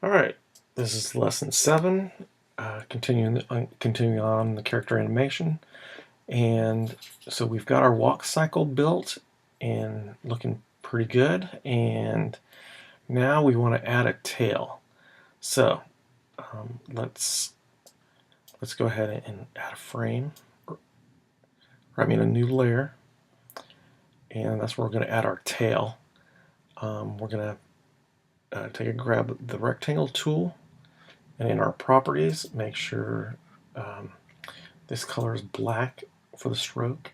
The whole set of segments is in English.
All right, this is lesson 7, continuing on the character animation. And so we've got our walk cycle built and looking pretty good. And now we want to add a tail. So let's go ahead and add a frame. I mean a new layer, and that's where we're going to add our tail. We're going to grab the rectangle tool, and in our properties, make sure this color is black for the stroke,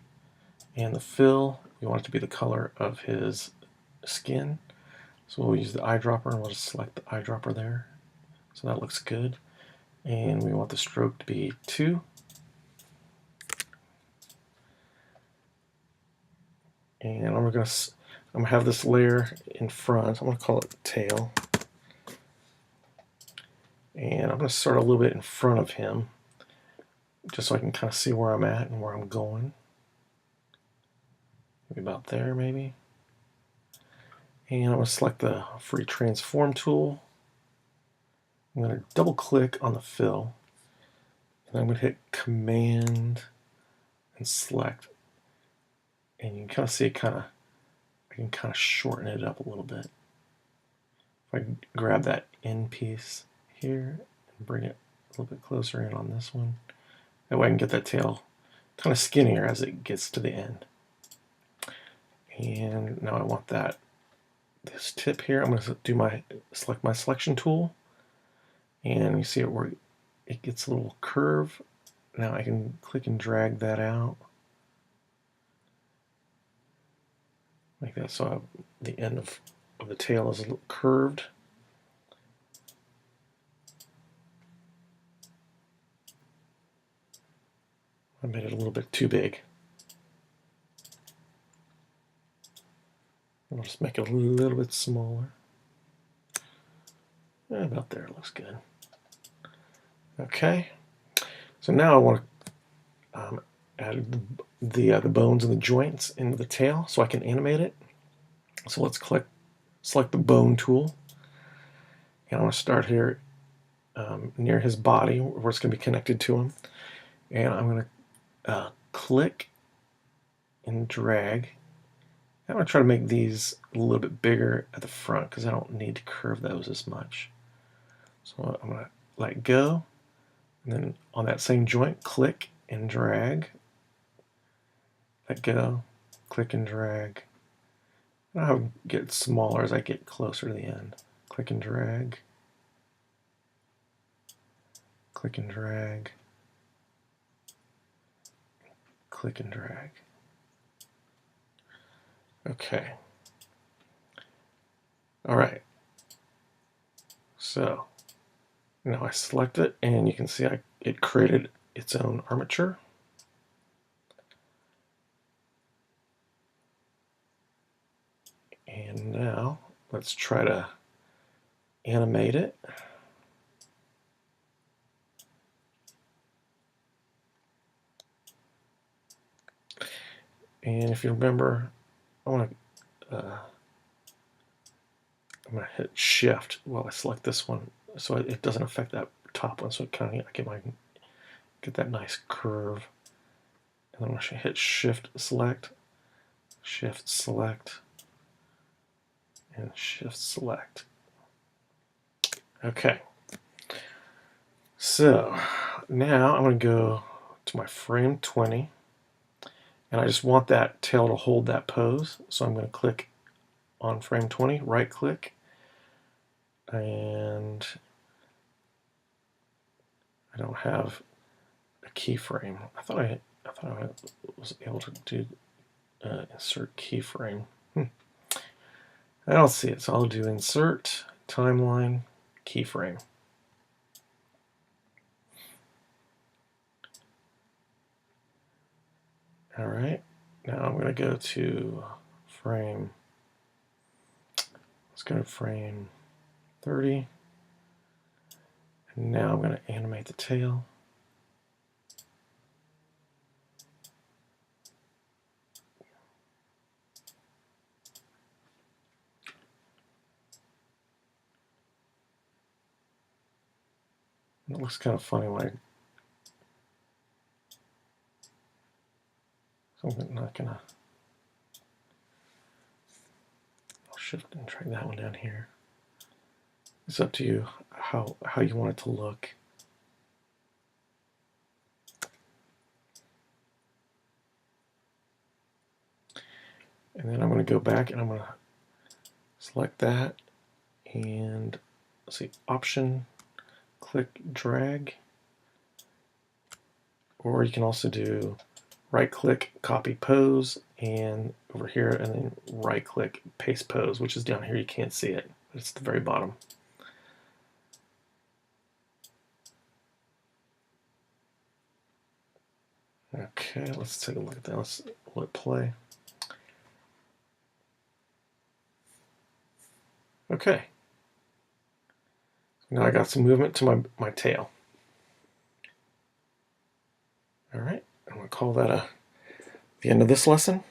and the fill, we want it to be the color of his skin. So we'll use the eyedropper, and we'll just select the eyedropper there. So that looks good. And we want the stroke to be 2. And I'm gonna have this layer in front. I'm gonna call it tail. And I'm gonna start a little bit in front of him, just so I can kind of see where I'm at and where I'm going. Maybe about there, maybe. And I'm going to select the free transform tool. I'm going to double click on the fill. And then I'm going to hit Command and select. And you can kind of see it I can kind of shorten it up a little bit. If I grab that end piece here and bring it a little bit closer in on this one. That way I can get that tail kind of skinnier as it gets to the end. And now I want this tip here. I'm going to select my selection tool, and you see it where it gets a little curve. Now I can click and drag that out like that, so the end of the tail is a little curved. I made it a little bit too big. I'll just make it a little bit smaller. About there, looks good. Okay, so now I want to add the bones and the joints into the tail so I can animate it. So let's select the bone tool, and I want to start here near his body where it's going to be connected to him, and I'm going to click and drag. I'm going to try to make these a little bit bigger at the front because I don't need to curve those as much. So I'm going to let go, and then on that same joint, click and drag. Let go, click and drag. And I'll get smaller as I get closer to the end. Click and drag. Click and drag. Click and drag. Okay. All right. So now I select it, and you can see it created its own armature. And now let's try to animate it. And if you remember, I'm going to hit Shift while I select this one, so it doesn't affect that top one. So it kind of I get that nice curve. And then I'm going to hit Shift Select, and Shift Select. Okay. So now I'm going to go to my frame 20, and I just want that tail to hold that pose. So I'm going to click on frame 20, right click, and I don't have a keyframe. I thought I was able to do insert keyframe. I don't see it, so I'll do insert timeline keyframe. All right, now I'm going to go to frame. Let's go to frame 30. And now I'm going to animate the tail. It looks kind of funny when so I'm not gonna. I'll shift and drag that one down here. It's up to you how you want it to look. And then I'm going to go back and I'm going to select that and let's see, option, click drag, or you can also do right click copy pose and over here and then right click paste pose, which is down here. You can't see it, it's at the very bottom. Okay, let's take a look at that. Let's let it play. Okay. Now I got some movement to my tail. All right, I'm going to call that the end of this lesson.